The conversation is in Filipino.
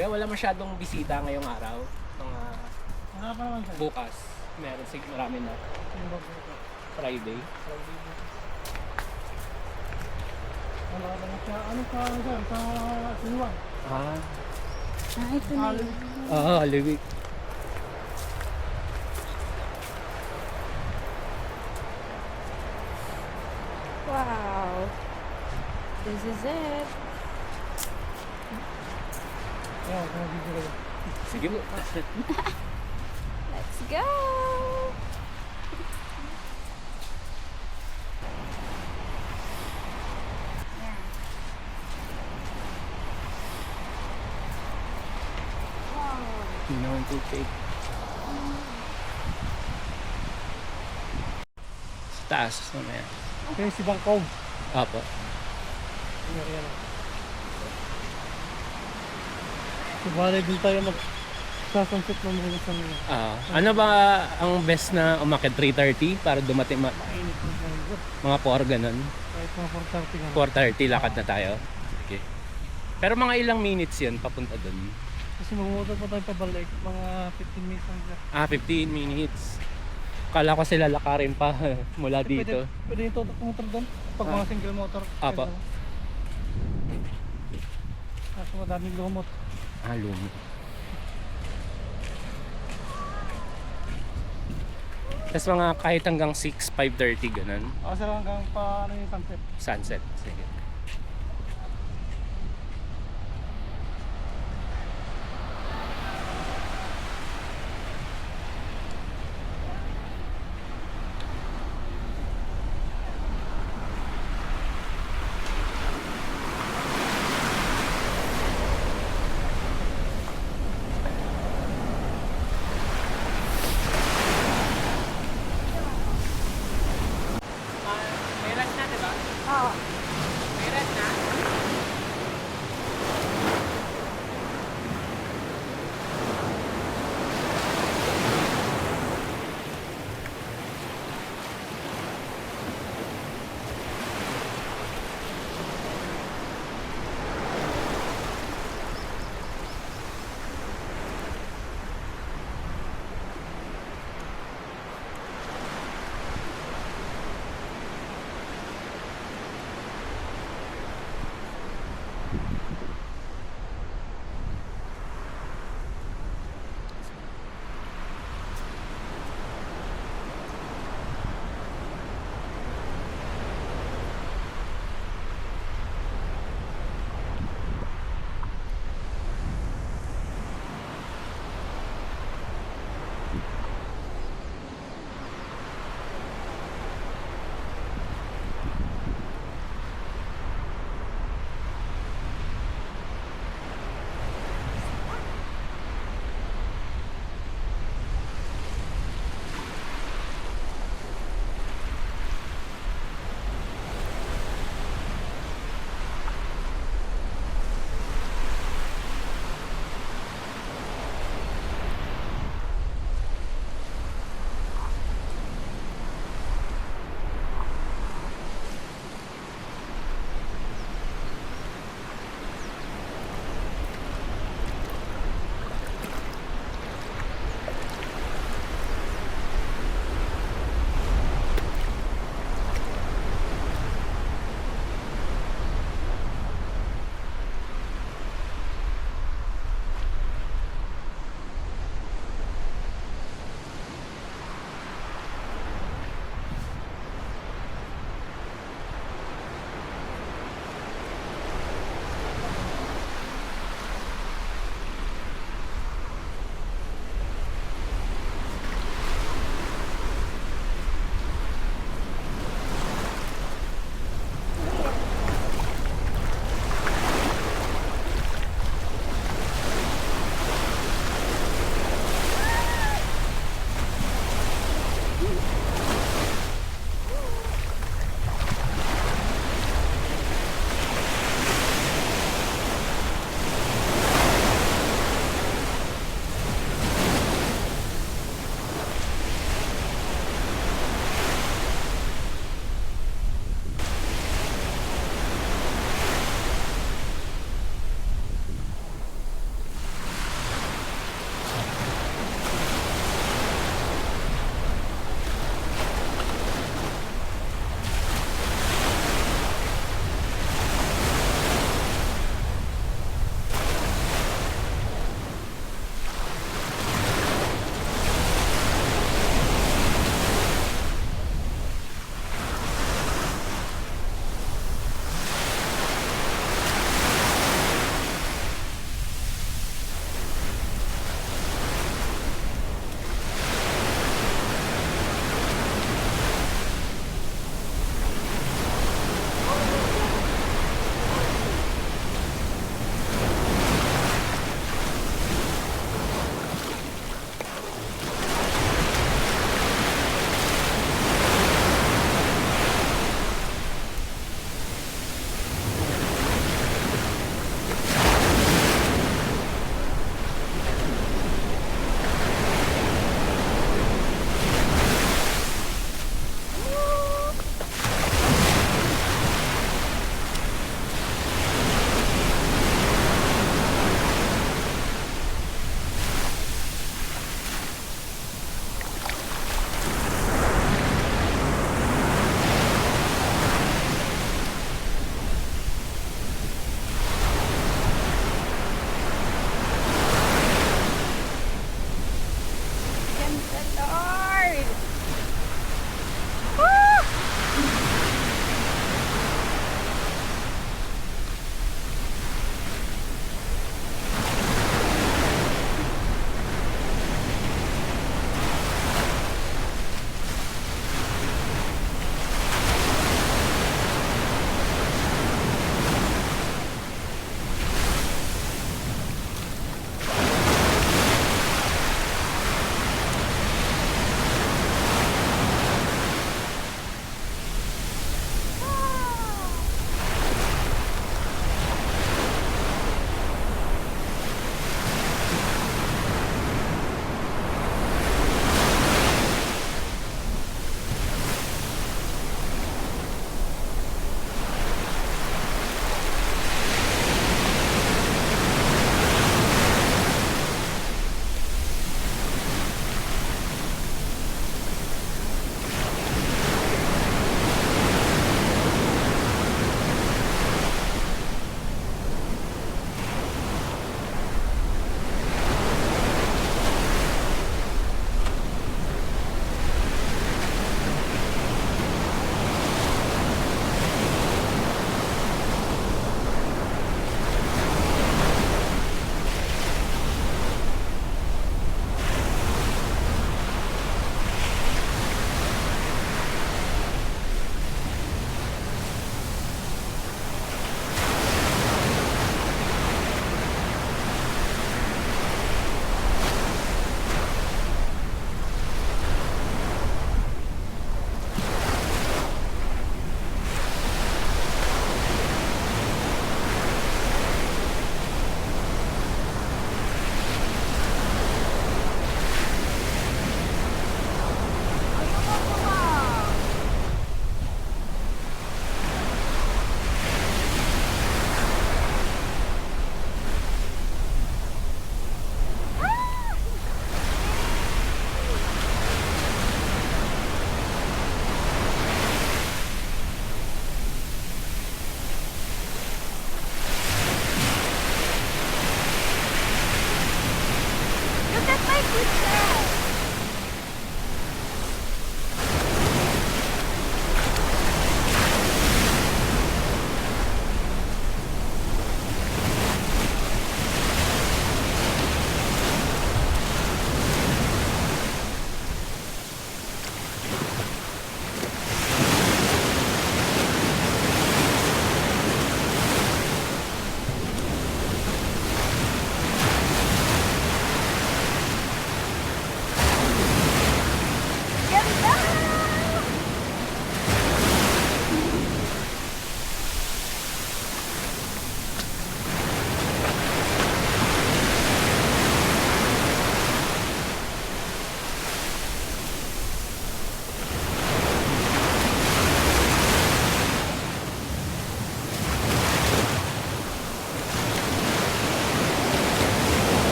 Kuya, wala masyadong bisita ngayong araw. Mga Wala pa naman sir. bukas, meron marami na. Yung bag dito. Friday. Wala pa naman siya. Ano sa sir? Sa Sinuan. Ah, Ito na yun. Liwik. Wow. This is it. Ayan, kung video kayo. Sige po. Let's go. Yan. Wow. Tingnan ko take. Sa taas mamaya. Okay, si Bangkog. Apo. Yan. Subali din tayo mag-sunset ng mga sa mga. Ano ba ang best na umakyat? 3:30 para dumating Mainit ng mga. mga 4 ganun? Kahit mga 4:30 nga. 4:30 lakad na tayo. Okay. Pero mga ilang minutes yun papunta dun? Kasi magmumotor pa tayo pabalik. Mga 15 minutes lang siya. 15 minutes. Kala ko sila lakarin pa mula dito. Pwede yung totok motor doon. Pag mga single motor. Apa. Kaso madaming lumot. Lumi. Tapos mga kahit hanggang 6, 5:30 ganun. Kasi hanggang pa ano yung sunset. Sunset. Sige.